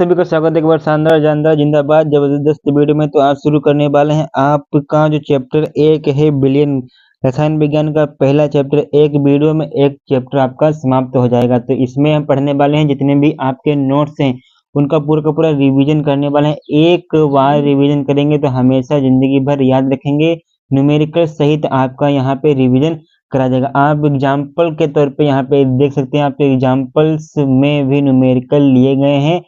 सभी का स्वागत है एक बार शानदार जानदार जिंदाबाद जबरदस्त वीडियो में। तो आज शुरू करने वाले हैं आपका जो चैप्टर एक है बिलियन रसायन विज्ञान का पहला चैप्टर। एक वीडियो में एक चैप्टर आपका समाप्त हो जाएगा। तो इसमें हम पढ़ने वाले हैं जितने भी आपके नोट्स हैं उनका पूरा का पूरा रिवीजन करने वाले हैं। एक बार रिवीजन करेंगे तो हमेशा जिंदगी भर याद रखेंगे। न्यूमेरिकल सहित आपका यहाँ पे रिवीजन करा जाएगा। आप एग्जाम्पल के तौर पे यहाँ पे देख सकते हैं, आपके एग्जाम्पल्स में भी न्यूमेरिकल लिए गए हैं।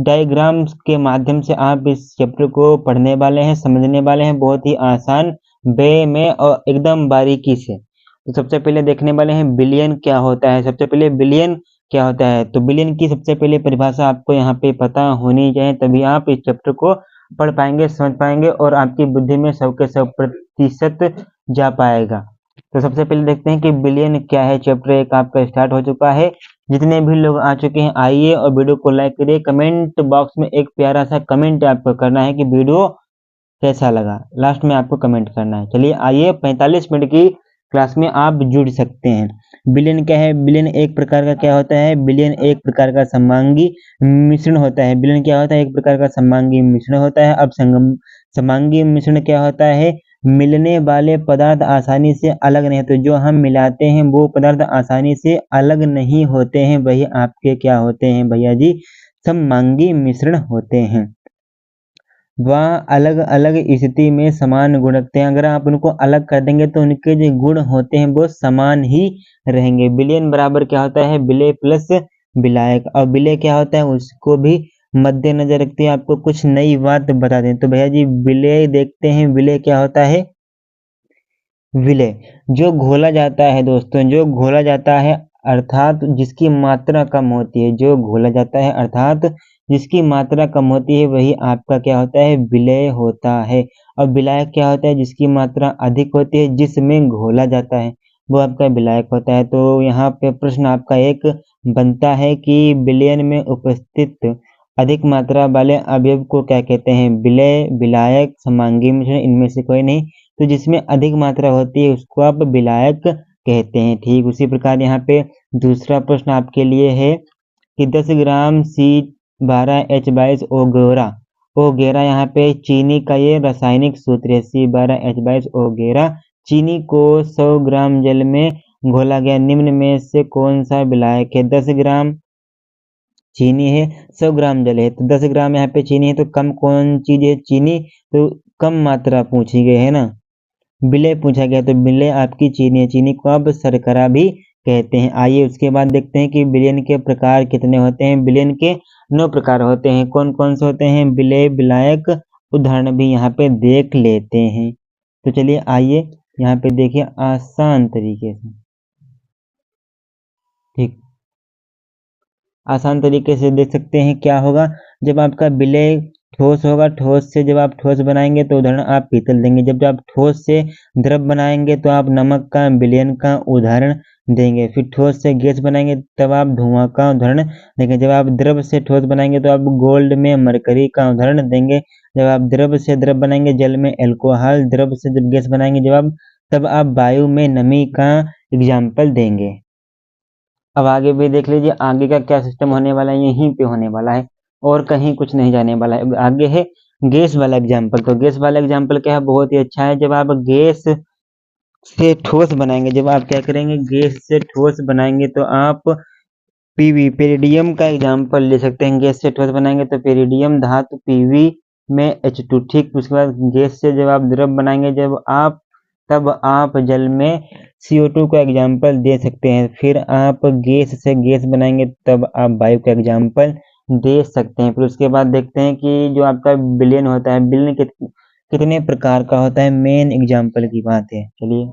डायग्राम्स के माध्यम से आप इस चैप्टर को पढ़ने वाले हैं, समझने वाले हैं बहुत ही आसान वे में और एकदम बारीकी से। तो सबसे पहले देखने वाले हैं बिलियन क्या होता है। सबसे पहले बिलियन क्या होता है, तो बिलियन की सबसे पहले परिभाषा आपको यहाँ पे पता होनी चाहिए, तभी आप इस चैप्टर को पढ़ पाएंगे, समझ पाएंगे और आपकी बुद्धि में 100 के 100% जा पाएगा। तो सबसे पहले देखते हैं कि बिलियन क्या है। चैप्टर एक आपका स्टार्ट हो चुका है। जितने भी लोग आ चुके हैं आइए और वीडियो को लाइक करिए। कमेंट बॉक्स में एक प्यारा सा कमेंट आपको करना है कि वीडियो कैसा लगा, लास्ट में आपको कमेंट करना है। चलिए आइए 45 मिनट की क्लास में आप जुड़ सकते हैं। बिलियन क्या है, बिलियन एक प्रकार का क्या होता है, बिलियन एक प्रकार का समांगी मिश्रण होता है। बिलियन क्या होता है, एक प्रकार का समांगी मिश्रण होता है। अब समांगी मिश्रण क्या होता है, मिलने वाले पदार्थ आसानी से अलग नहीं होते। जो हम मिलाते हैं वो पदार्थ आसानी से अलग नहीं होते हैं, वही आपके क्या होते हैं भैया जी, समांगी मिश्रण होते हैं। वह अलग अलग स्थिति में समान गुण रखते हैं। अगर आप उनको अलग कर देंगे तो उनके जो गुण होते हैं वो समान ही रहेंगे। बिलियन बराबर क्या होता है, विलय प्लस विलायक। और विलय क्या होता है उसको भी मद्देनजर रखते हैं, आपको कुछ नई बात बता दें। तो भैया जी विलय देखते हैं, विलय क्या होता है, विलय जो घोला जाता है दोस्तों, जो घोला जाता है अर्थात जिसकी मात्रा कम होती है, जो घोला जाता है अर्थात जिसकी मात्रा कम होती है वही आपका क्या होता है, विलय होता है। और विलायक क्या होता है, जिसकी मात्रा अधिक होती है जिसमें घोला जाता है वो आपका विलायक होता है। तो यहाँ पे प्रश्न आपका एक बनता है कि विलयन में उपस्थित अधिक मात्रा वाले अवयव को क्या कहते हैं, विलय, विलायक, समांगी मिश्रण, इनमें से कोई नहीं। तो जिसमें अधिक मात्रा होती है उसको आप विलायक कहते हैं। ठीक उसी प्रकार यहाँ पे दूसरा प्रश्न आपके लिए है कि 10 ग्राम C12H22O गेरा यहाँ पे चीनी का ये रासायनिक सूत्र है। C12H22O गेरा चीनी को 100 ग्राम जल में घोला गया, निम्न में से कौन सा विलायक है। 10 ग्राम चीनी है, 100 ग्राम जल है। तो 10 ग्राम यहाँ पे चीनी है तो कम कौन चीज है, चीनी, तो कम मात्रा पूछी गई है ना, विलय पूछा गया तो विलय आपकी चीनी है। चीनी को आप शर्करा भी कहते हैं। आइए उसके बाद देखते हैं कि विलयन के प्रकार कितने होते हैं। विलयन के 9 प्रकार होते हैं। कौन कौन से होते हैं, विलय, विलायक, उदाहरण भी यहाँ पे देख लेते हैं। तो चलिए आइए यहाँ पे देखिए आसान तरीके से, ठीक आसान तरीके से देख सकते हैं क्या होगा। जब आपका विलय ठोस होगा, ठोस से जब आप ठोस बनाएंगे तो उदाहरण आप पीतल देंगे। जब आप ठोस से द्रव बनाएंगे तो आप नमक का, विलयन का उदाहरण देंगे। फिर ठोस से गैस बनाएंगे तब आप धुआं का उदाहरण देंगे। जब आप द्रव से ठोस बनाएंगे तो आप गोल्ड में मरकरी का उदाहरण देंगे। जब आप द्रव से द्रव बनाएंगे जल में एल्कोहल, द्रव से जब गैस बनाएंगे तब आप वायु में नमी का एग्जाम्पल देंगे। अब आगे भी देख लीजिए आगे का क्या सिस्टम होने वाला है, यहीं पे होने वाला है और कहीं कुछ नहीं जाने वाला है। आगे है गैस वाला एग्जाम्पल। तो गैस वाला एग्जाम्पल क्या है, बहुत ही अच्छा है। जब आप गैस से ठोस बनाएंगे, जब आप क्या करेंगे गैस से ठोस बनाएंगे तो आप पीवी पेरिडियम का एग्जाम्पल ले सकते हैं। गैस से ठोस बनाएंगे तो पेरिडियम धातु पीवी में H2। ठीक उसके बाद गैस से जब आप द्रव बनाएंगे तब आप जल में CO2 का एग्जाम्पल दे सकते हैं। फिर आप गैस से गैस बनाएंगे तब आप वायु का एग्जाम्पल दे सकते हैं। फिर उसके बाद देखते हैं कि जो आपका विलयन होता है, विलयन कितने प्रकार का होता है, मेन एग्जाम्पल की बात है। चलिए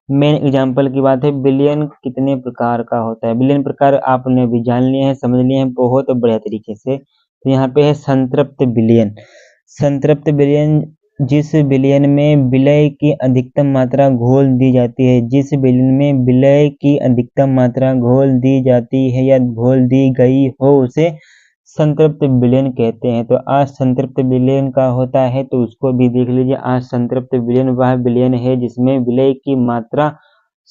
मेन एग्जाम्पल की बात है, विलयन कितने प्रकार का होता है। विलयन प्रकार आपने भी जान लिए हैं, समझ लिए हैं बहुत बढ़िया तरीके से। तो यहाँ पे है संतृप्त विलयन। संतृप्त विलयन जिस विलयन में विलय की अधिकतम मात्रा घोल दी जाती है, जिस विलयन में विलय की अधिकतम मात्रा घोल दी जाती है या घोल दी गई हो उसे संतृप्त विलयन कहते हैं। तो असंतृप्त विलयन का होता है तो उसको भी देख लीजिए। असंतृप्त विलयन वह विलयन है जिसमें विलय की मात्रा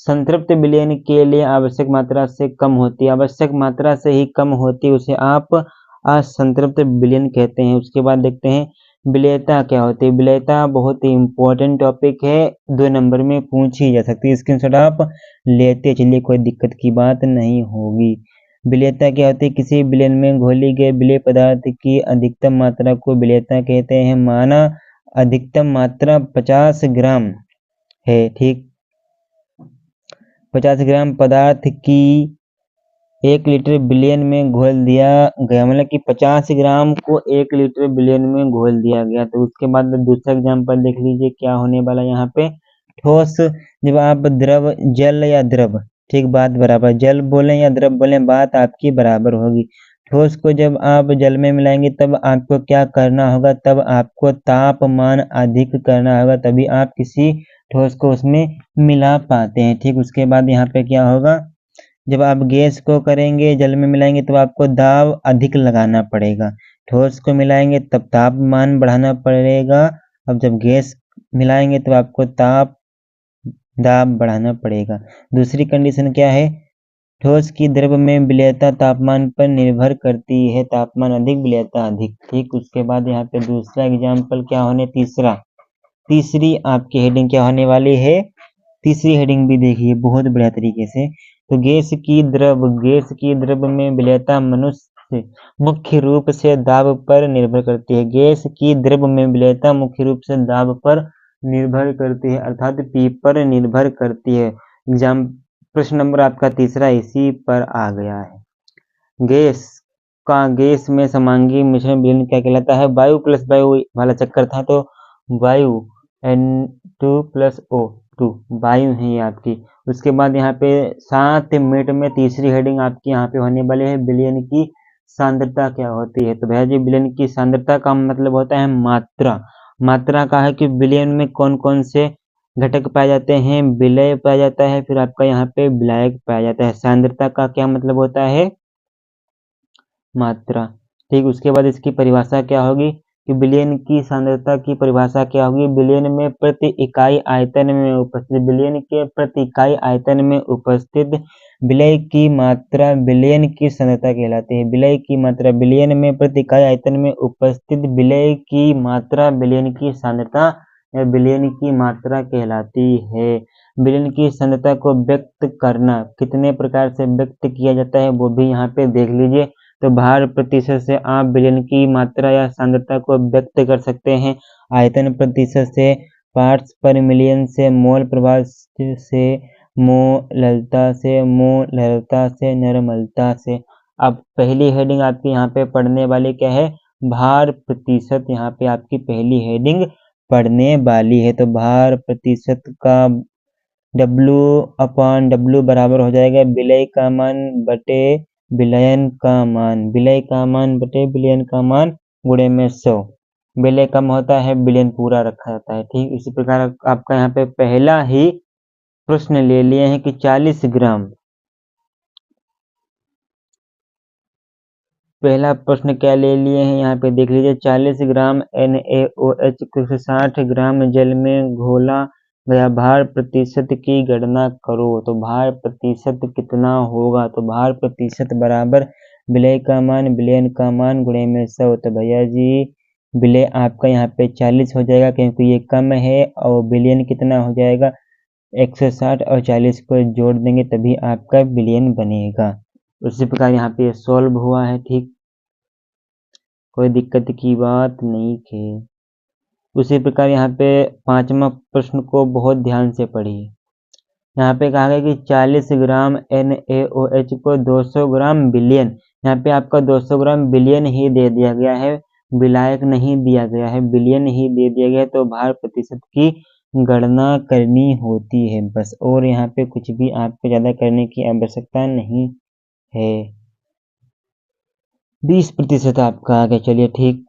संतृप्त विलयन के लिए आवश्यक मात्रा से कम होती है, आवश्यक मात्रा से ही कम होती है, उसे आप असंतृप्त विलयन कहते हैं। उसके बाद देखते हैं विलेयता क्या होती है। विलेयता बहुत ही इंपॉर्टेंट टॉपिक है, 2 नंबर में पूछी जा सकती है। स्क्रीनशॉट आप लेते चलिए, कोई दिक्कत की बात नहीं होगी। विलेयता क्या होती है? किसी विलयन में घोली गए विलेय पदार्थ की अधिकतम मात्रा को विलेयता कहते हैं। माना अधिकतम मात्रा 50 ग्राम है, ठीक। 50 ग्राम पदार्थ की 1 लीटर विलयन में घोल दिया गया, मतलब कि 50 ग्राम को 1 लीटर विलयन में घोल दिया गया। तो उसके बाद दूसरा एग्जाम्पल देख लीजिए क्या होने वाला यहाँ पे। ठोस, जब आप द्रव, जल या द्रव, ठीक, बात बराबर, जल बोलें या द्रव बोलें बात आपकी बराबर होगी। ठोस को जब आप जल में मिलाएंगे तब आपको क्या करना होगा? तब आपको तापमान अधिक करना होगा, तभी आप किसी ठोस को उसमें मिला पाते हैं, ठीक। उसके बाद यहाँ पे क्या होगा? जब आप गैस को करेंगे जल में मिलाएंगे तो आपको दाब अधिक लगाना पड़ेगा। ठोस को मिलाएंगे तब तापमान बढ़ाना पड़ेगा। अब जब गैस मिलाएंगे तो आपको दाब बढ़ाना पड़ेगा। दूसरी कंडीशन क्या है? ठोस की द्रव में विलेयता तापमान पर निर्भर करती है, तापमान अधिक विलेयता अधिक, ठीक। उसके बाद यहाँ पे दूसरा एग्जाम्पल क्या होने, तीसरी आपकी हेडिंग क्या होने वाली है? तीसरी हेडिंग भी देखिए बहुत बढ़िया तरीके से। तो गैस की द्रव में विलेयता मनुष्य मुख्य रूप से दाब पर निर्भर करती है। गैस की द्रव में विलेयता मुख्य रूप से दाब पर निर्भर करती है, अर्थात पी पर निर्भर करती है। एग्जाम प्रश्न नंबर आपका तीसरा इसी पर आ गया है। गैस में समांगी मिश्रण विलयन क्या कहलाता है? वायु प्लस वायु वाला चक्कर था, तो वायु N2+O2 वायु है ये आपकी। उसके बाद यहाँ पे 7 मिनट में तीसरी हेडिंग आपकी यहाँ पे होने वाली है, विलयन की सांद्रता क्या होती है। तो भैया जी, विलयन की सांद्रता का मतलब होता है मात्रा का है कि विलयन में कौन कौन से घटक पाए जाते हैं। विलय पाया जाता है, फिर आपका यहाँ पे विलायक पाया जाता है। सांद्रता का क्या मतलब होता है? मात्रा, ठीक। उसके बाद इसकी परिभाषा क्या होगी कि विलयन की सांद्रता की परिभाषा क्या होगी? विलयन में प्रति इकाई आयतन में उपस्थित, विलयन के प्रति इकाई आयतन में उपस्थित विलय की मात्रा विलयन की सांद्रता कहलाती है। विलय की मात्रा, विलयन में प्रति इकाई आयतन में उपस्थित विलय की मात्रा विलयन की सांद्रता या विलयन की मात्रा कहलाती है। विलयन की सांद्रता को व्यक्त करना कितने प्रकार से व्यक्त किया जाता है वो भी यहाँ पे देख लीजिए। तो भार प्रतिशत से आप विलयन की मात्रा या सांद्रता को व्यक्त कर सकते हैं। आयतन प्रतिशत से, पार्ट्स पर मिलियन से, मोल प्रभाव से, मोललता से, मोलरता से, नरमलता से। अब पहली हेडिंग आपकी यहाँ पे पढ़ने वाली क्या है? भार प्रतिशत, यहाँ पे आपकी पहली हेडिंग पढ़ने वाली है। तो भार प्रतिशत का W/W बराबर हो जाएगा विलय का मान बटे विलयन का मान, विलय का मान बटे विलयन का मान गुणे में 100। विलय कम होता है, विलयन पूरा रखा जाता है, ठीक। इसी प्रकार आपका यहाँ पे पहला ही प्रश्न ले लिए हैं कि 40 ग्राम, पहला प्रश्न क्या ले लिए हैं यहाँ पे देख लीजिए। 40 ग्राम NaOH को 60 ग्राम जल में घोला गया, भार प्रतिशत की गणना करो। तो भार प्रतिशत कितना होगा? तो भार प्रतिशत बराबर विलय का मान विलयन का मान गुणे में 100। तो भैया जी विलय आपका यहाँ पे 40 हो जाएगा क्योंकि ये कम है, और विलयन कितना हो जाएगा? 160 और 40 को जोड़ देंगे तभी आपका विलयन बनेगा। उसी प्रकार यहाँ पे सॉल्व हुआ है, ठीक, कोई दिक्कत की बात नहीं है। उसी प्रकार यहाँ पे 5वां प्रश्न को बहुत ध्यान से पढ़िए। यहाँ पे कहा गया कि 40 ग्राम NaOH को 200 ग्राम विलयन, यहाँ पे आपका 200 ग्राम विलयन ही दे दिया गया है, विलायक नहीं दिया गया है, विलयन ही दे दिया गया है। तो भार प्रतिशत की गणना करनी होती है बस, और यहाँ पे कुछ भी आपको ज़्यादा करने की आवश्यकता नहीं है। 20% आपका आ गया, चलिए ठीक,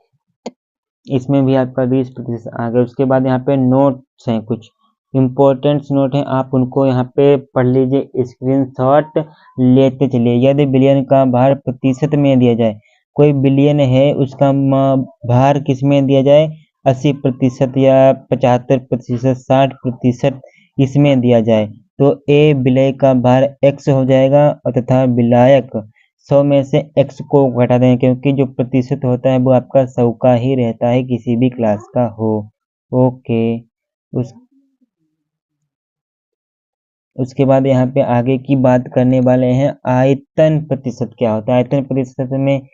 इसमें भी आपका 20% आ गया। उसके बाद यहाँ पे नोट्स हैं, कुछ इम्पोर्टेंट नोट हैं, आप उनको यहाँ पे पढ़ लीजिए, स्क्रीनशॉट लेते चलिए। यदि विलयन का भार प्रतिशत में दिया जाए, कोई विलयन है उसका भार किस में दिया जाए? 80% या 75%, 60% इसमें दिया जाए, तो ए विलय का भार x हो जाएगा और तथा विलायक 100 में से x को घटा दें, क्योंकि जो प्रतिशत होता है वो आपका 100 का ही रहता है, किसी भी क्लास का हो। ओके, उसके बाद यहाँ पे आगे की बात करने वाले हैं। आयतन प्रतिशत क्या होता है? आयतन प्रतिशत में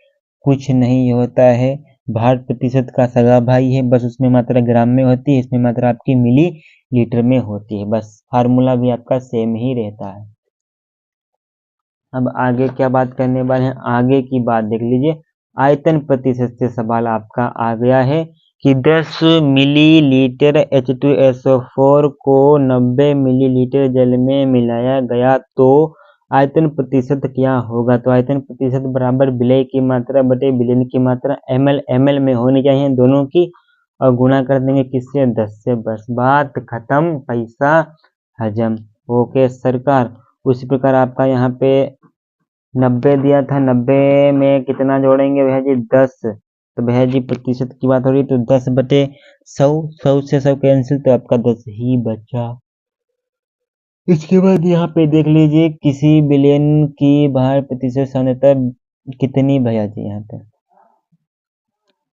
कुछ नहीं होता है, भार प्रतिशत का सगा भाई है, बस उसमें मात्रा ग्राम में होती है, इसमें मात्रा आपकी मिली लीटर में होती है, बस फार्मूला भी आपका सेम ही रहता है। अब आगे क्या बात करने वाले हैं, आगे की बात देख लीजिए। आयतन प्रतिशत से सवाल आपका आ गया है कि 10 मिलीलीटर H2SO4 को 90 मिलीलीटर जल में मिलाया गया तो आयतन प्रतिशत क्या होगा? तो आयतन प्रतिशत बराबर विलय की मात्रा बटे विलयन की मात्रा ml में होनी चाहिए दोनों की, और गुणा कर देंगे किससे? 10 से, बस बात खत्म, पैसा हजम। ओके सरकार। उसी प्रकार आपका यहाँ पे 90 दिया था, 90 में कितना जोड़ेंगे भैया जी? 10। तो भैया जी प्रतिशत की बात हो रही, तो 10 बटे 100, 100 से 100 कैंसिल, तो आपका 10 ही बचा। इसके बाद यहाँ पे देख लीजिए, किसी बिलियन की भार प्रतिशत सांद्रता कितनी भैया जी? यहाँ पे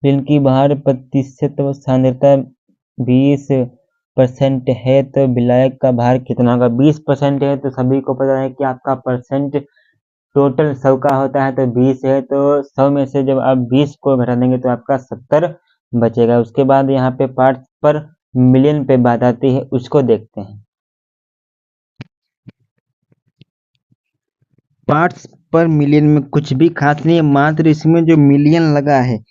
बिलियन की भार प्रतिशत सांद्रता 20% है, तो विलायक का भार कितना होगा? 20% है, तो सभी को पता है कि आपका परसेंट टोटल 100 का होता है, तो 20 है, तो 100 में से जब आप 20 को घटा देंगे तो आपका 70 बचेगा। उसके बाद यहाँ पे पार्ट्स पर मिलियन पे बात आती है, उसको देखते हैं। पार्ट्स पर मिलियन में कुछ भी खास नहीं है, मात्र इसमें जो मिलियन लगा है,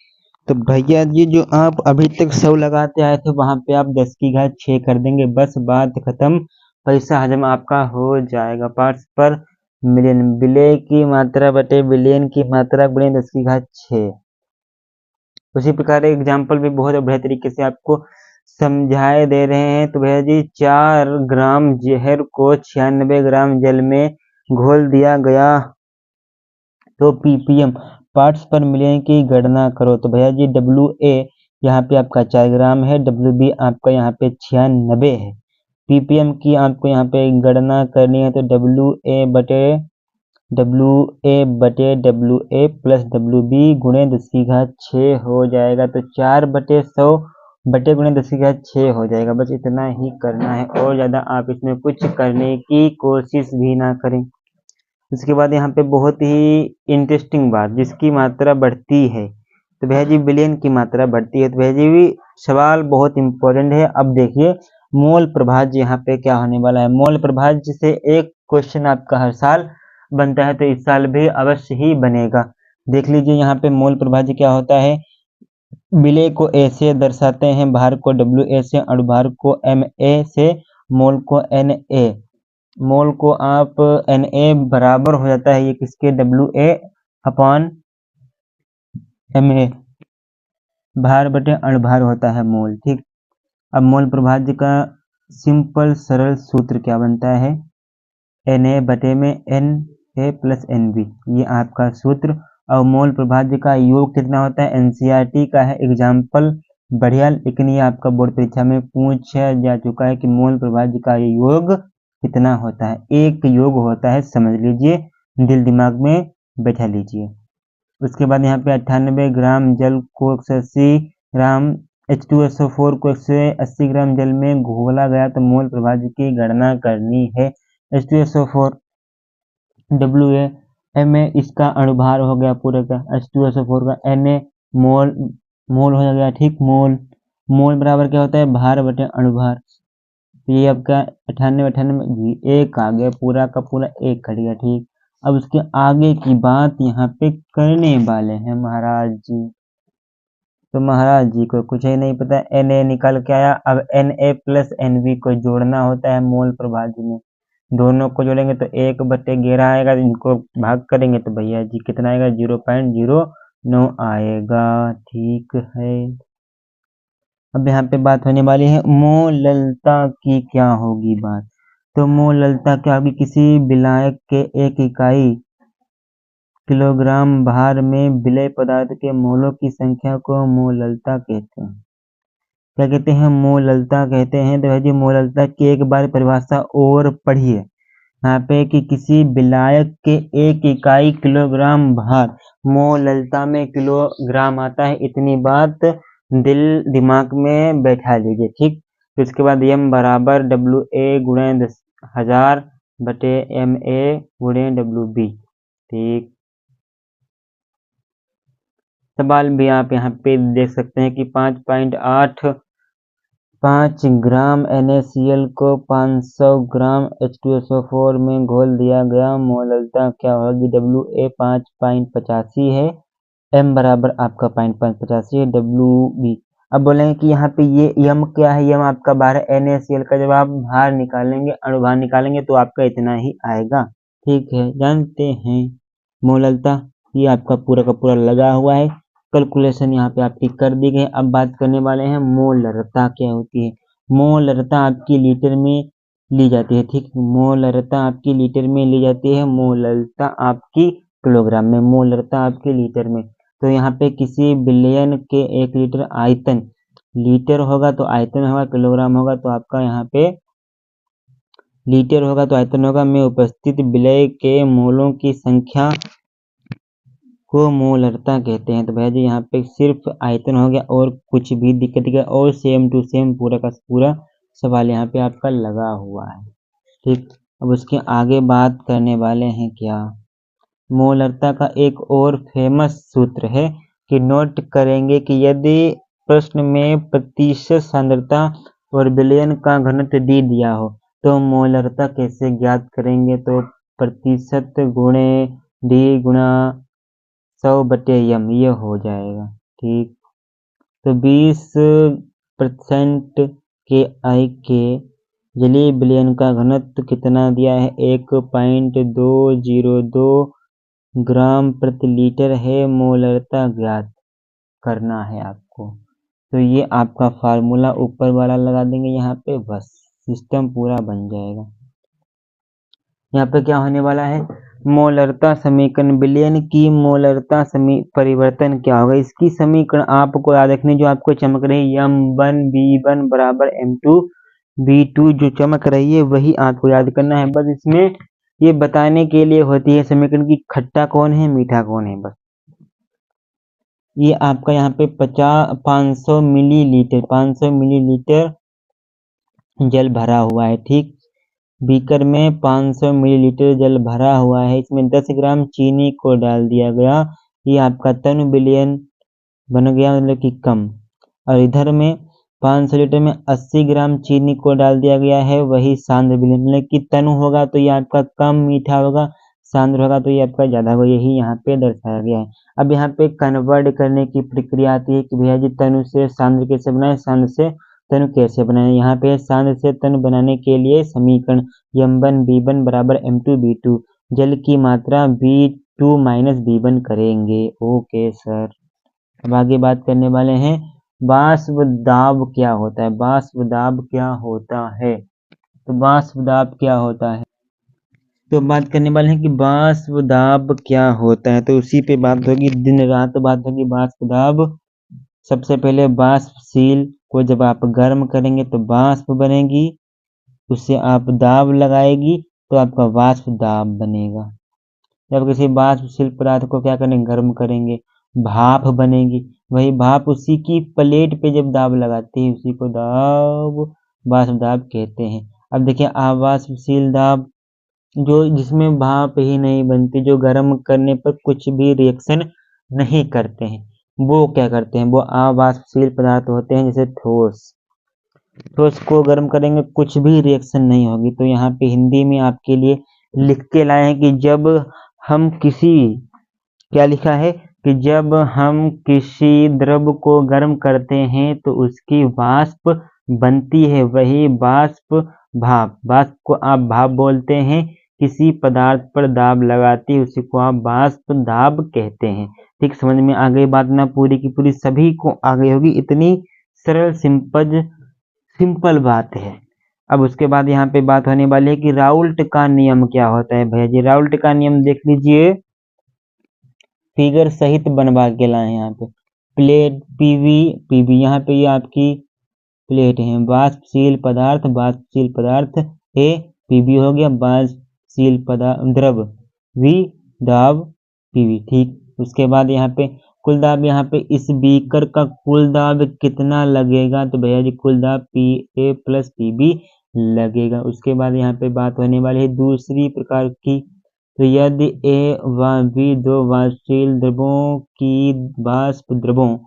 तो भैया जी जो आप अभी तक 100 लगाते आए थे वहां पे आप 10 की घात 6 कर देंगे, बस बात खत्म, पैसा हजम आपका हो जाएगा। पार्ट्स पर मिलियन, विलय की मात्रा बटे विलियन की मात्रा गुणे 10 की घात 6। उसी प्रकार एग्जाम्पल भी बहुत बढ़िया तरीके से आपको समझाए दे रहे हैं। तो भैया जी 4 ग्राम जहर को 96 ग्राम जल में घोल दिया गया, तो ppm पार्ट्स पर मिलियन की गणना करो। तो भैया जी WA यहाँ पे आपका 4 ग्राम है, WB आपका यहाँ पे 96 है, ppm की आपको यहाँ पे गणना करनी है, तो WA बटे WA प्लस WB गुणे 10 की घात 6 हो जाएगा, तो 4/100 बटे गुणे 10 की घात 6 हो जाएगा। बस इतना ही करना है, और ज़्यादा आप इसमें कुछ करने की कोशिश भी ना करें। उसके बाद यहाँ पे बहुत ही इंटरेस्टिंग बात, जिसकी मात्रा बढ़ती है, तो भैया जी बिलियन की मात्रा बढ़ती है, तो भैया जी भी सवाल बहुत इंपॉर्टेंट है। अब देखिए मोल प्रभाज्य यहाँ पे क्या होने वाला है। मोल प्रभाज्य से एक क्वेश्चन आपका हर साल बनता है, तो इस साल भी अवश्य ही बनेगा। देख लीजिए यहाँ पे मोल प्रभाज्य क्या होता है। विलय को A से दर्शाते हैं, भार को WA से, अणुभार को MA से, मोल को NA। मोल को आप Na बराबर हो जाता है ये किसके? WA अपॉन Ma, भार बटे अणुभार होता है मोल, ठीक। अब मोल प्रभाज्य का सिंपल सरल सूत्र क्या बनता है? Na बटे में Na प्लस NB, ये आपका सूत्र। और मोल प्रभाज्य का योग कितना होता है? NCERT का है एग्जाम्पल, बढ़िया, लेकिन ये आपका बोर्ड परीक्षा में पूछा जा चुका है कि मोल प्रभाज्य का योग कितना होता है। एक योग होता है, समझ लीजिए, दिल दिमाग में बैठा लीजिए। उसके बाद यहाँ पे 98 ग्राम जल को 180 ग्राम H2SO4 को 180 ग्राम जल में घोला गया, तो मोल प्रभाज्य की गणना करनी है। H2SO4 WA Ma इसका अणुभार हो गया पूरे का, H2SO4 का Na मोल हो गया, ठीक। मोल बराबर क्या होता है? भार बटे अणुभार। तो ये आपका 98 एक आ गया, पूरा का पूरा एक कट गया, ठीक। अब उसके आगे की बात यहाँ पे करने वाले हैं महाराज जी। तो महाराज जी को कुछ ही नहीं पता, Na निकल के आया। अब Na प्लस NB को जोड़ना होता है मोल प्रभाज्य में, दोनों को जोड़ेंगे तो 1/11 आएगा, इनको भाग करेंगे तो भैया जी कितना आएगा? 0.09 आएगा, ठीक है। अब यहाँ पे बात होने वाली है मोललता की, क्या होगी बात? तो मोललता क्या होगी? किसी विलायक के एक इकाई किलोग्राम भार में विलय पदार्थ के मोलों की संख्या को मोललता कहते हैं। क्या कहते हैं, मोललता कहते हैं। तो भाई मोललता की एक बार परिभाषा और पढ़िए यहाँ पे कि किसी विलायक के एक इकाई किलोग्राम भार, मोललता में किलोग्राम आता है, इतनी बात दिल दिमाग में बैठा लीजिए, ठीक। तो इसके बाद m बराबर WA गुणे 10,000 बटे MA गुणे WB, ठीक। सवाल भी आप यहाँ पे देख सकते हैं कि 5 ग्राम NaCl को 500 ग्राम H2SO4 में घोल दिया गया, मोललता क्या होगी, WA 5.85 है, m बराबर आपका 5.85 है, WB। अब बोलेंगे कि यहाँ पे ये m क्या है, m आपका बाहर है NaCl का, जब आप भार निकालेंगे, अणुभार निकालेंगे तो आपका इतना ही आएगा, ठीक है। जानते हैं मोललता, ये आपका पूरा का पूरा लगा हुआ है, कैलकुलेशन यहाँ पे आपकी कर दी गई। अब बात करने वाले हैं मोलरता क्या होती है। मोलरता आपकी लीटर में ली जाती है, ठीक। मोलरता आपकी लीटर में ली जाती है, मोलरता आपकी किलोग्राम में, मोलरता आपके लीटर में। तो यहाँ पे किसी बिलियन के 1 लीटर आयतन, लीटर होगा तो आयतन होगा, किलोग्राम होगा तो आपका यहाँ पे लीटर होगा तो आयतन होगा, में उपस्थित विलय के मोलों की संख्या को मोलरता कहते हैं। तो भैया जी यहाँ पे सिर्फ आयतन हो गया और कुछ भी दिक्कत गया, और सेम टू सेम पूरा का पूरा सवाल यहाँ पे आपका लगा हुआ है, ठीक। अब उसके आगे बात करने वाले हैं क्या, मोलरता का एक और फेमस सूत्र है कि नोट करेंगे कि यदि प्रश्न में प्रतिशत सांद्रता और विलयन का घनत्व दी दिया हो तो मोलरता कैसे ज्ञात करेंगे, तो प्रतिशत गुणे डी गुणा 100/m ये हो जाएगा, ठीक। तो 20% के आई के जलीय विलयन का घनत्व कितना दिया है, 1.202 ग्राम प्रति लीटर है, मोलरता ज्ञात करना है आपको। तो ये आपका फार्मूला ऊपर वाला लगा देंगे यहाँ पे, बस सिस्टम पूरा बन जाएगा। यहाँ पे क्या होने वाला है, मोलरता समीकरण, विलयन की मोलरता परिवर्तन क्या होगा, इसकी समीकरण आपको याद रखनी, जो आपको चमक रही है M1V1 बराबर M2V2 जो चमक रही है वही आपको याद करना है। बस इसमें ये बताने के लिए होती है समीकरण की खट्टा कौन है मीठा कौन है, बस। ये आपका यहाँ पे 500 मिलीलीटर जल भरा हुआ है, ठीक। बीकर में 500 मिलीलीटर जल भरा हुआ है, इसमें 10 ग्राम चीनी को डाल दिया गया, ये आपका तनु विलयन बन गया, मतलब कि कम। और इधर में 500 लीटर में 80 ग्राम चीनी को डाल दिया गया है, वही सांद्र विलयन, मतलब कि तनु होगा तो ये आपका कम मीठा होगा, सांद्र होगा तो ये आपका ज्यादा होगा, यही यहाँ पे दर्शाया गया है। अब यहाँ पे कन्वर्ट करने की प्रक्रिया आती है कि भैया जी तनु से सांद्र कैसे बनाए, सांद्र से तनु कैसे बनाए। यहाँ पे सांद्र से तनु बनाने के लिए समीकरण M1V1 बराबर M2V2, जल की मात्रा V2 माइनस V1 करेंगे, ओके सर। अब आगे बात करने वाले हैं वाष्प दाब क्या होता है, वाष्प दाब क्या होता है, तो वाष्प दाब क्या होता है, तो बात करने वाले हैं कि वाष्प दाब क्या होता है, तो उसी पे बात होगी, दिन रात बात होगी वाष्प दाब। सबसे पहले वाष्पशील को जब आप गर्म करेंगे तो वाष्प बनेगी, उससे आप दाब लगाएगी तो आपका वाष्प दाब बनेगा। जब किसी वाष्पशील पदार्थ को क्या करेंगे, गर्म करेंगे, भाप बनेगी, वही भाप उसी की प्लेट पे जब दाब लगाती है उसी को दाब वाष्प दाब कहते हैं। अब देखिए अवाष्पशील दाब जो जिसमें भाप ही नहीं बनती, जो गर्म करने पर कुछ भी रिएक्शन नहीं करते हैं, वो क्या करते हैं, वो अवाष्पशील पदार्थ होते हैं, जैसे ठोस। ठोस को गर्म करेंगे कुछ भी रिएक्शन नहीं होगी। तो यहाँ पे हिंदी में आपके लिए लिख के लाए हैं कि जब हम किसी, क्या लिखा है कि जब हम किसी द्रव को गर्म करते हैं तो उसकी वाष्प बनती है, वही वाष्प भाप, वाष्प को आप भाप बोलते हैं, किसी पदार्थ पर दाब लगाती है उसी को आप वाष्प दाब कहते हैं, ठीक। समझ में आ गई बात ना, पूरी की पूरी सभी को आ गई होगी, इतनी सरल सिंपल बात है। अब उसके बाद यहाँ पे बात होने वाली है कि राउल्ट का नियम क्या होता है। भैया जी राउल्ट का नियम देख लीजिए, फिगर सहित बनवा के लाए हैं यहाँ पे, प्लेट पीवी यहाँ पे ये आपकी प्लेट है। वाष्पशील पदार्थ ए पीबी हो गया, वाष्पशील द्रव वी दाब पीवी। ठीक, उसके बाद यहाँ पे कुल दाब, यहाँ पे इस बीकर का कुल दाब कितना लगेगा, तो भैया जी कुल दाब पी ए प्लस पीबी लगेगा। उसके बाद यहाँ पे बात होने वाली है दूसरी प्रकार की, तो यदि ए व बी दो वाष्पशील द्रवों की वाष्प द्रवों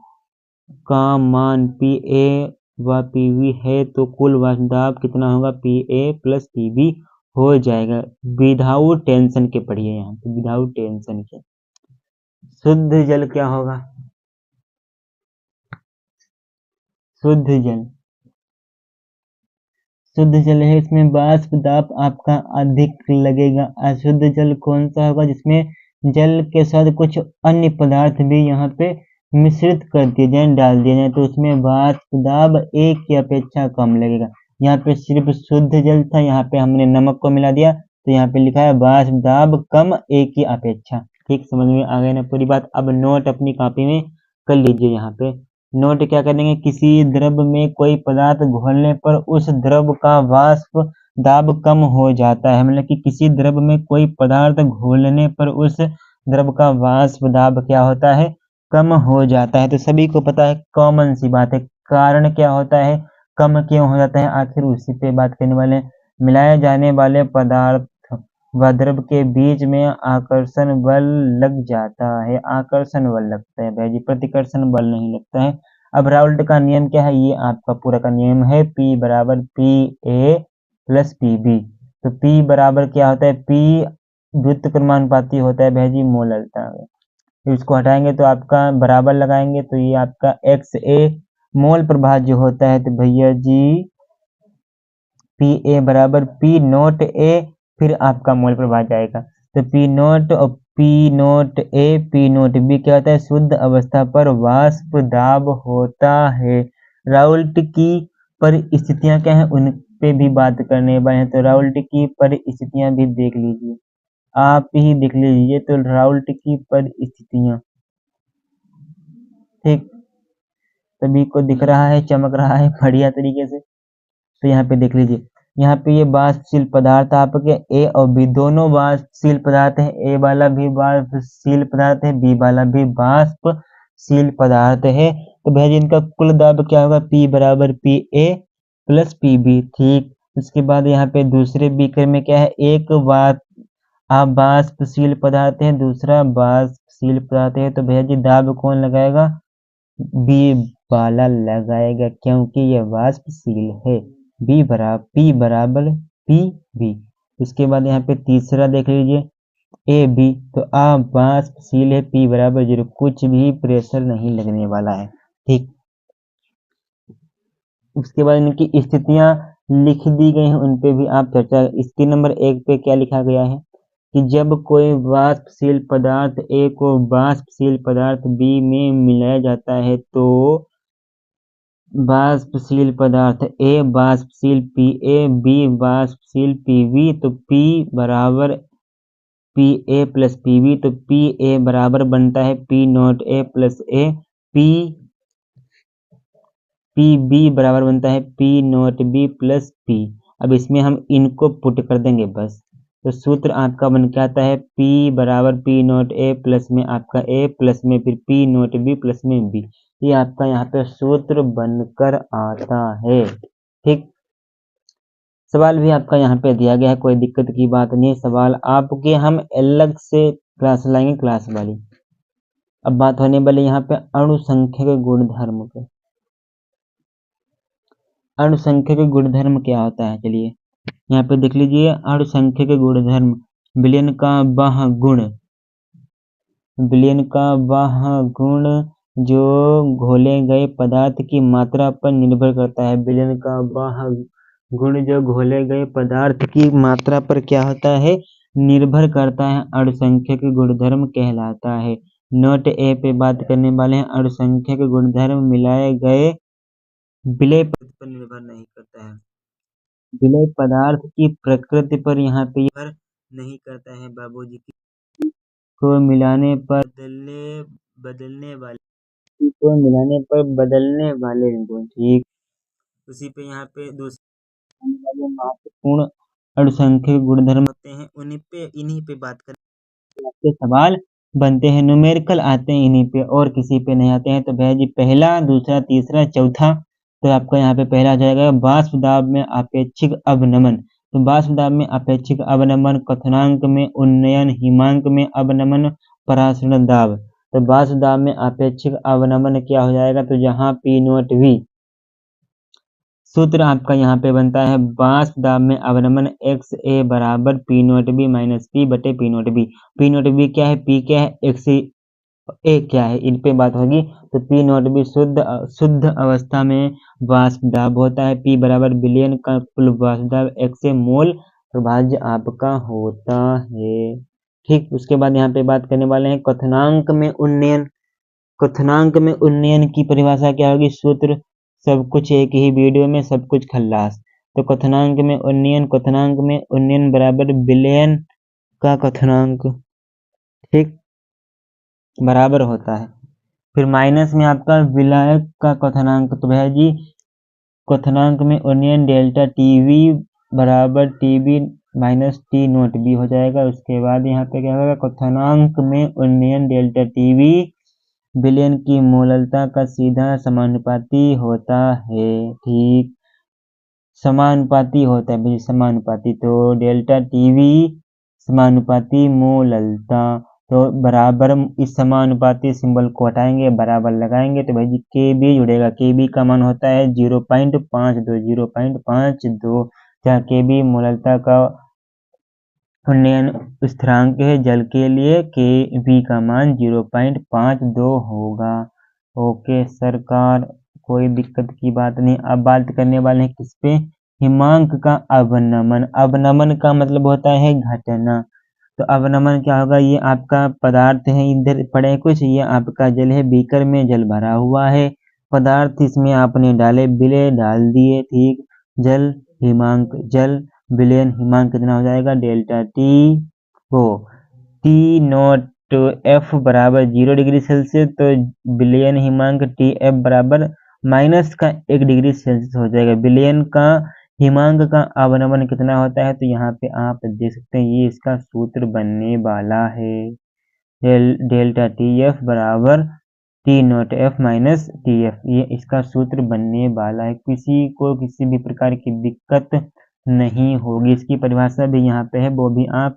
का मान पी ए व पी बी है तो कुल वाष्प दाब कितना होगा, P A plus P B हो जाएगा। विदाउट टेंशन के पढ़िए, यहाँ पे विदाउट टेंशन के। शुद्ध जल क्या होगा, शुद्ध जल, शुद्ध जल है, इसमें वाष्प दाब आपका अधिक लगेगा। अशुद्ध जल कौन सा होगा, जिसमें जल के साथ कुछ अन्य पदार्थ भी यहाँ पे मिश्रित कर दिए जाए, डाल दिए जाए, तो उसमें वाष्प दाब एक की अपेक्षा कम लगेगा। यहाँ पे सिर्फ शुद्ध जल था, यहाँ पे हमने नमक को मिला दिया, तो यहाँ पे लिखा है वाष्प दाब कम एक की अपेक्षा। ठीक, समझ में आ गई ना पूरी बात। अब नोट अपनी कॉपी में कर लीजिए। यहाँ पे नोट क्या करेंगे, किसी द्रव में कोई पदार्थ घोलने पर उस द्रव का वाष्प दाब कम हो जाता है, मतलब कि किसी द्रव में कोई पदार्थ घोलने पर उस द्रव का वाष्प दाब क्या होता है, कम हो जाता है। तो सभी को पता है, कॉमन सी बात है। कारण क्या होता है, कम क्यों हो जाता है, आखिर उसी पे बात करने वाले हैं। मिलाए जाने वाले पदार्थ व द्रव के बीच में आकर्षण बल लग जाता है, आकर्षण बल लगता है भाई जी, प्रतिकर्षण बल नहीं लगता है। अब राउल्ट का नियम क्या है, ये आपका पूरा का नियम है, P बराबर P A plus P B. तो P बराबर क्या होता है, P व्युत्क्रमानुपाती होता है भाई जी मोलरता में। फिर इसको हटाएंगे तो आपका बराबर लगाएंगे, तो ये आपका एक्स ए मोल प्रवाह जो होता है, तो भैया जी पी ए बराबर पी नोट ए, फिर आपका मोल प्रवाह जाएगा। तो पी नोट और P nought A P nought B क्या होता है, शुद्ध अवस्था पर वाष्प दाब होता है। राउल्ट की परिस्थितियां क्या है, उन पे भी बात करने वाले हैं। तो राउल्ट की परिस्थितियां भी देख लीजिए, आप ही देख लीजिए। तो राउल्ट की परिस्थितियां, ठीक, सभी को दिख रहा है, चमक रहा है बढ़िया तरीके से। तो यहाँ पे देख लीजिए, यहाँ पे ये वाष्पशील पदार्थ आपके ए और बी दोनों वाष्पशील पदार्थ है, ए वाला भी वाष्पशील पदार्थ है, बी वाला भी वाष्पशील पदार्थ है। तो भैया जी इनका कुल दाब क्या होगा, P बराबर P A plus P B. ठीक, उसके बाद यहाँ पे दूसरे बीकर में क्या है, एक वाष्पशील पदार्थ है, दूसरा वाष्पशील पदार्थ है। तो भैया जी दाब कौन लगाएगा, बी वाला लगाएगा, क्योंकि यह वाष्पशील है। P बराबर पी बी। उसके बाद यहाँ पे तीसरा देख लीजिए, ए बी, तो वाष्पशील है, P बराबर 0, कुछ भी प्रेशर नहीं लगने वाला है। ठीक, उसके बाद इनकी स्थितियां लिख दी गई हैं, उन पे भी आप चर्चा। स्थिति नंबर 1 पे क्या लिखा गया है कि जब कोई वाष्पशील पदार्थ ए को वाष्पशील पदार्थ बी में मिलाया जाता है तो वाष्पशील पदार्थ ए वाष्पशील पी ए बी वाष्पशील पी बी, तो P बराबर P A plus P B. तो पी ए बराबर बनता है P naught A plus A, P B बराबर बनता है P naught B plus P. अब इसमें हम इनको पुट कर देंगे बस, तो सूत्र आपका बन के आता है P बराबर पी नॉट ए प्लस में आपका ए प्लस में फिर पी नॉट बी प्लस में बी। ये आपका यहाँ पे सूत्र बनकर आता है। ठीक, सवाल भी आपका यहाँ पे दिया गया है, कोई दिक्कत की बात नहीं है। सवाल आपके हम अलग से क्लास लाएंगे, क्लास वाली। अब बात होने वाली यहाँ पे अणुसंख्यक गुणधर्म पे। अणुसंख्यक गुणधर्म क्या होता है, चलिए यहाँ पे देख लीजिए। अणुसंख्यक गुणधर्म, विलयन का वह गुण, विलयन का वह गुण जो घोले गए पदार्थ की मात्रा पर निर्भर करता है। विलयन का वह गुण जो घोले गए पदार्थ की मात्रा पर क्या होता है, निर्भर करता है, अणुसंख्यक गुणधर्म कहलाता है। नोट ए पे बात करने वाले हैं। अणुसंख्यक गुणधर्म मिलाए गए विलय पदार्थ पर निर्भर नहीं करता है, विलय पदार्थ की प्रकृति पर यहाँ पे निर्भर नहीं करता है बाबूजी को मिलाने पर बदलने वाले को मिलाने पर बदलने वाले गुण। ठीक, उसी पे यहाँ पे दूसरे महत्वपूर्ण अणुसंख्यक गुणधर्म होते हैं, इन्हीं पे बात करें। आपके सवाल बनते हैं, न्यूमेरिकल आते हैं इन्हीं पे और किसी पे नहीं आते हैं। तो भैया जी पहला, दूसरा, तीसरा, चौथा, तो आपका यहाँ पे पहला आ जाएगा वाष्प दाब में अपेक्षिक अवनमन। तो वाष्प दाब में अपेक्षिक अवनमन, क्वथनांक में उन्नयन, हिमांक में अवनमन, परासरण दाब। तो वाष्प दाब में अपेक्षिक अवनमन क्या हो जाएगा, तो जहाँ P नोट V सूत्र आपका यहाँ पे बनता है वाष्प दाब में अवनमन एक्स ए बराबर P note B minus P बटे P note B। P note B क्या है, P क्या है, एक्स ए क्या है, इन पे बात होगी। तो P नोट B शुद्ध अवस्था में वाष्प दाब होता है, P बराबर बिलियन का कुल वाष्प दाब, एक्स ए मोल प्रभाज्य आपका होता है। ठीक, उसके बाद यहाँ पे बात करने वाले हैं क्वथनांक में उन्नयन। क्वथनांक में उन्नयन की परिभाषा क्या होगी, सूत्र सब कुछ एक ही वीडियो में, सब कुछ खल्लास। तो क्वथनांक में उन्नयन बराबर विलयन का क्वथनांक, ठीक, बराबर होता है। फिर माइनस में आपका विलायक का क्वथनांक। तो भैया जी क्वथनांक में उन्नयन डेल्टा टीवी बराबर TB minus T nought B हो जाएगा। उसके बाद यहाँ पे क्या होगा, क्वथनांक में उन्नयन डेल्टा टीवी विलयन की मोललता का सीधा समानुपाती होता है। ठीक, समानुपाती होता है भाई, समानुपाती। तो डेल्टा टीवी समानुपाती मोललता, तो बराबर इस समानुपाती सिंबल को हटाएंगे, बराबर लगाएंगे, तो भाई जी के बी जुड़ेगा। के बी का मान होता है 0.52 जहाँ के बी मोललता का उन्नयन स्थिरांक है जल के लिए, के बी का मान 0.52 होगा। ओके सरकार, कोई दिक्कत की बात नहीं। अब बात करने वाले हैं किस पे, हिमांक का अवनमन। अवनमन का मतलब होता है घटना। तो अवनमन क्या होगा, ये आपका पदार्थ है, इधर पड़े कुछ, ये आपका जल है, बीकर में जल भरा हुआ है, पदार्थ इसमें आपने डाले, विलय डाल दिए, ठीक, जल हिमांक, जल विलयन हिमांक कितना हो जाएगा, डेल्टा टी हो टी नोट एफ बराबर 0 डिग्री सेल्सियस, तो विलयन हिमांक टी एफ बराबर माइनस का 1 डिग्री सेल्सियस हो जाएगा। विलयन का हिमांक का अवनमन कितना होता है, तो यहाँ पे आप देख सकते हैं ये इसका सूत्र बनने वाला है, डेल्टा टी एफ बराबर T note F minus T F, ये इसका सूत्र बनने वाला है। किसी को किसी भी प्रकार की दिक्कत नहीं होगी। इसकी परिभाषा भी यहाँ पे है, वो भी आप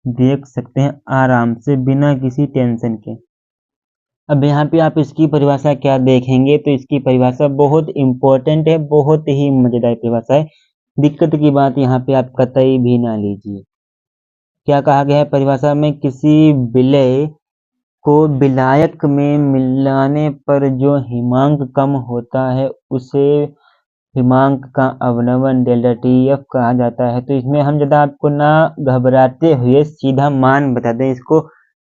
देख सकते हैं आराम से बिना किसी टेंशन के। अब यहाँ पे आप इसकी परिभाषा क्या देखेंगे, तो इसकी परिभाषा बहुत इंपॉर्टेंट है, बहुत ही मजेदार परिभाषा है। दिक्कत की बात यहाँ पे आप कतई भी ना लीजिए। क्या कहा गया है परिभाषा में, किसी विलय को विलायक में मिलाने पर जो हिमांक कम होता है उसे हिमांक का अवनमन डेल्टा टी एफ कहा जाता है। तो इसमें हम ज़्यादा आपको ना घबराते हुए सीधा मान बता दें, इसको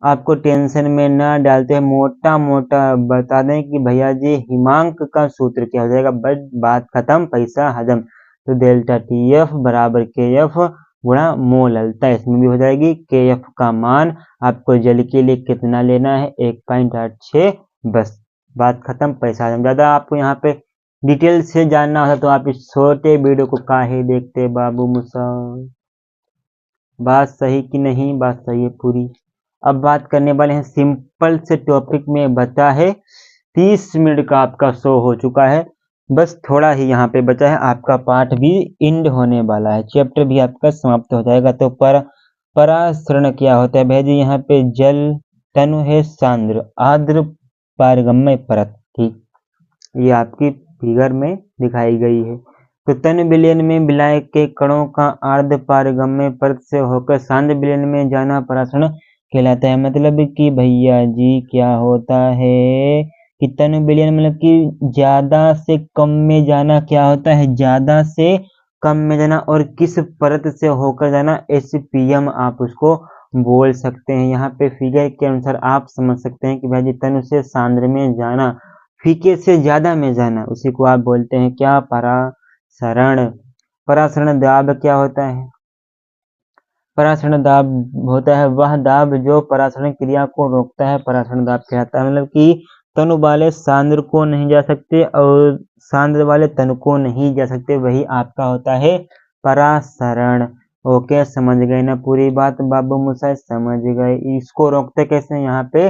आपको टेंशन में ना डालते हैं, मोटा मोटा बता दें कि भैया जी हिमांक का सूत्र क्या हो जाएगा, बस बात खत्म, पैसा हजम। तो डेल्टा टी एफ बराबर के एफ गुणा मोललता, इसमें भी हो जाएगी। के एफ का मान आपको जल के लिए कितना लेना है, 1.86, बस बात खत्म, पैसा हजम। ज़्यादा आपको यहाँ पे डिटेल से जानना है तो आप इस छोटे वीडियो को काहे देखते बाबू मुसा। बात सही कि नहीं, बात सही है पूरी। अब बात करने वाले हैं सिंपल से टॉपिक में, बचा है 30 मिनट का आपका शो हो चुका है, बस थोड़ा ही यहाँ पे बचा है, आपका पाठ भी एंड होने वाला है, चैप्टर भी आपका समाप्त हो जाएगा। तो परासरण क्या होता है भैया जी, यहाँ पे जल तनु है सांद्र, आर्द्र पारगम्य परत, ठीक, ये आपकी फिगर में दिखाई गई है। तो तन विलयन में विलायक के कणों का आर्द्र पारगम्य परत से होकर सांद्र विलयन में जाना परासरण कहलाता है। मतलब कि भैया जी क्या होता है कि तन विलयन मतलब कि ज्यादा से कम में जाना क्या होता है, ज्यादा से कम में जाना, और किस परत से होकर जाना, एसपीएम आप उसको बोल सकते हैं। यहाँ पे फिगर के अनुसार आप समझ सकते हैं कि भाई जी तन से सांद्र में जाना, फीके से ज्यादा में जाना, उसी को आप बोलते हैं क्या, परासरण। परासरण दाब क्या होता है, परासरण दाब होता है वह दाब जो परासरण क्रिया को रोकता है, परासरण दाब कहलाता है। मतलब कि तनु वाले सांद्र को नहीं जा सकते और सांद्र वाले तनु को नहीं जा सकते, वही आपका होता है परासरण। ओके, समझ गए ना पूरी बात बाबू मुसाई? समझ गए। इसको रोकते कैसे? यहाँ पे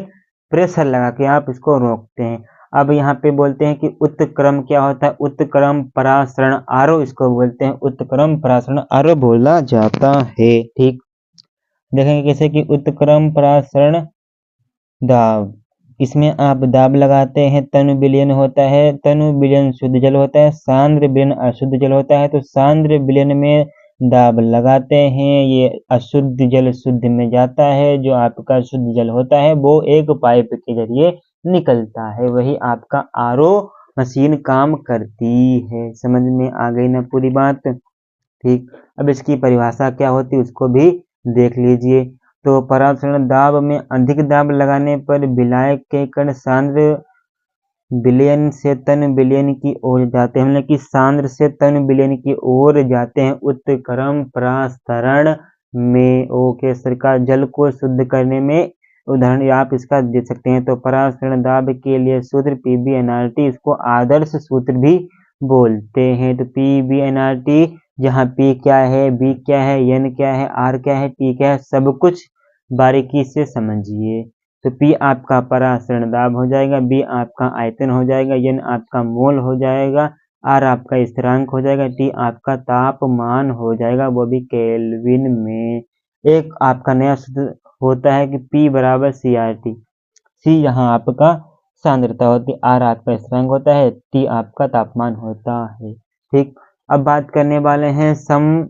प्रेशर लगा के आप इसको रोकते हैं। अब यहाँ पे बोलते हैं कि उत्क्रम क्या होता है? उत्क्रम परासरण आरोह इसको बोलते हैं, उत्क्रम परासरण आरोह बोला जाता है। ठीक, देखेंगे कैसे कि उत्क्रम परासरण दाब, इसमें आप दाब लगाते हैं, तनु विलयन होता है, तनु विलयन शुद्ध जल होता है, सांद्र विलयन अशुद्ध जल होता है। तो सांद्र विलयन में दाब लगाते हैं, ये अशुद्ध जल शुद्ध में जाता है, जो आपका शुद्ध जल होता है वो एक पाइप के जरिए निकलता है, वही आपका आरओ मशीन काम करती है। समझ में आ गई ना पूरी बात? ठीक, अब इसकी परिभाषा क्या होती है उसको भी देख लीजिए। तो परासरण दाब में अधिक दाब लगाने पर विलायक के कण सांद्र विलयन से तन विलयन की ओर जाते हैं, मतलब कि सांद्र से तन विलयन की ओर जाते हैं उत्क्रम परासरण में। ओके सरकार, जल को शुद्ध करने में उदाहरण आप इसका दे सकते हैं। तो परासरण दाब के लिए सूत्र PB/NRT, इसको आदर्श सूत्र भी बोलते हैं। तो PB/NRT, जहाँ P क्या है, B क्या है, N क्या है, R क्या है, T क्या है, सब कुछ बारीकी से समझिए। तो P आपका परासरण दाब हो जाएगा, B आपका आयतन हो जाएगा, N आपका मोल हो जाएगा, R आपका स्थिरांक हो जाएगा, T आपका तापमान हो जाएगा, वो भी केल्विन में। एक आपका नया सूत्र होता है कि P बराबर CRT। C यहाँ आपका सांद्रता होती है, R आपका स्थिरांक होता है, T आपका तापमान होता है। ठीक, अब बात करने वाले हैं सम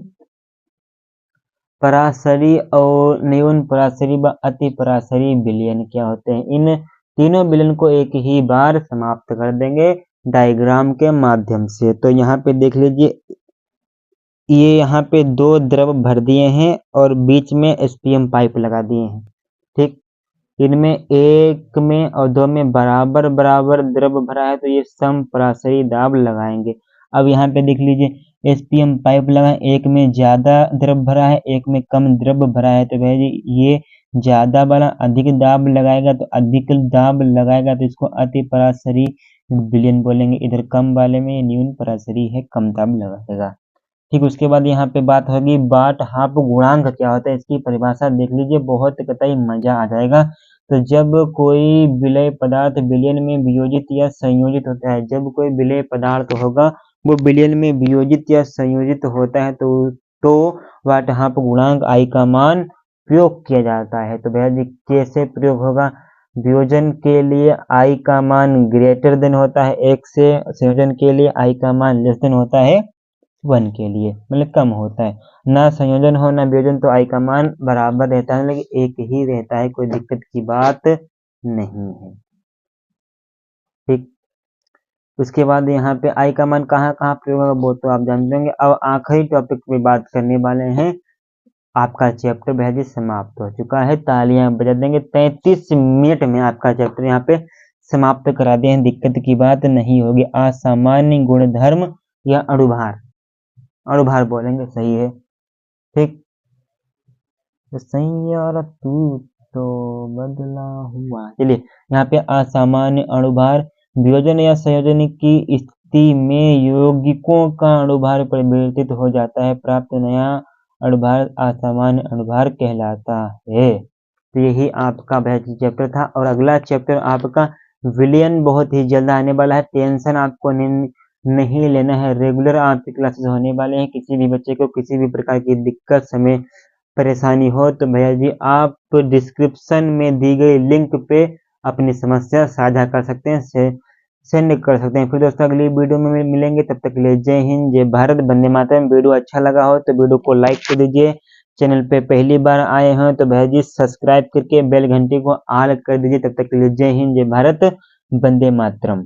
पराशरी और न्यून पराशरी व अति पराशरी विलयन क्या होते हैं। इन तीनों विलयन को एक ही बार समाप्त कर देंगे डायग्राम के माध्यम से। तो यहाँ पे देख लीजिए, ये यहाँ पे दो द्रव भर दिए हैं और बीच में SPM पाइप लगा दिए हैं। ठीक, इनमें एक में और दो में बराबर बराबर द्रव भरा है, तो ये सम पराशरी दाब लगाएंगे। अब यहाँ पे देख लीजिए, SPM पाइप लगा, एक में ज्यादा द्रव भरा है, एक में कम द्रव भरा है। तो भाई ये ज्यादा वाला अधिक दाब लगाएगा, तो अधिक दाब लगाएगा तो इसको अति पराशरी विलयन बोलेंगे। इधर कम वाले में न्यून पराशरी है, कम दाब लगाएगा। ठीक, उसके बाद यहाँ पे बात होगी बाट हाफ गुणांक क्या होता है, इसकी परिभाषा देख लीजिए, बहुत कतई मजा आ जाएगा। तो जब कोई विलय पदार्थ विलयन में वियोजित या संयोजित होता है, जब कोई विलय पदार्थ होगा वो विलयन में वियोजित या संयोजित होता है, तो बाट हाफ गुणांक I का मान प्रयोग किया जाता है। तो भैया जी कैसे प्रयोग होगा? वियोजन के लिए I का मान ग्रेटर देन होता है 1 से, संयोजन के लिए I का मान लेस देन होता है 1 के लिए, मतलब कम होता है। ना संयोजन हो ना वियोजन, तो I का मान बराबर रहता है, लेकिन एक ही रहता है, कोई दिक्कत की बात नहीं है। ठीक, उसके बाद यहाँ पे I का मान कहाँ कहाँ प्रयोग होगा वो तो आप जानते होंगे। अब आखिरी टॉपिक पे बात करने वाले हैं, आपका चैप्टर भैया समाप्त हो चुका है, तालियां बजा देंगे। 33 मिनट में आपका चैप्टर यहाँ पे समाप्त करा दिए हैं, दिक्कत की बात नहीं होगी। असामान्य गुणधर्म या अणुभार, अणुभार बोलेंगे, सही है। ठीक, तो सही यार, तू तो बदला हुआ। चलिए, यहाँ पे असामान्य अणुभार, वियोजन या संयोजन की स्थिति में यौगिकों का अणुभार परिवर्तित हो जाता है, प्राप्त नया अणुभार असामान्य अणुभार कहलाता है। तो यही आपका बेहतरीन चैप्टर था। और अगला चैप्टर आपका विलयन बहुत ही जल्द आने वाला है, टेंशन आपको नहीं लेना है। रेगुलर आपके क्लासेस होने वाले हैं। किसी भी बच्चे को किसी भी प्रकार की दिक्कत समय परेशानी हो तो भैया जी आप डिस्क्रिप्शन में दी गई लिंक पे अपनी समस्या साझा कर सकते हैं, सेंड कर सकते हैं। फिर दोस्तों अगली वीडियो में मिलेंगे, तब तक के लिए जय हिंद, जय भारत, वंदे मातरम। वीडियो अच्छा लगा हो तो वीडियो को लाइक कर दीजिए। चैनल पे पहली बार आए हैं तो भैया जी सब्सक्राइब करके बेल घंटी को ऑल कर दीजिए। तब तक के लिए जय हिंद, जय भारत, वंदे मातरम।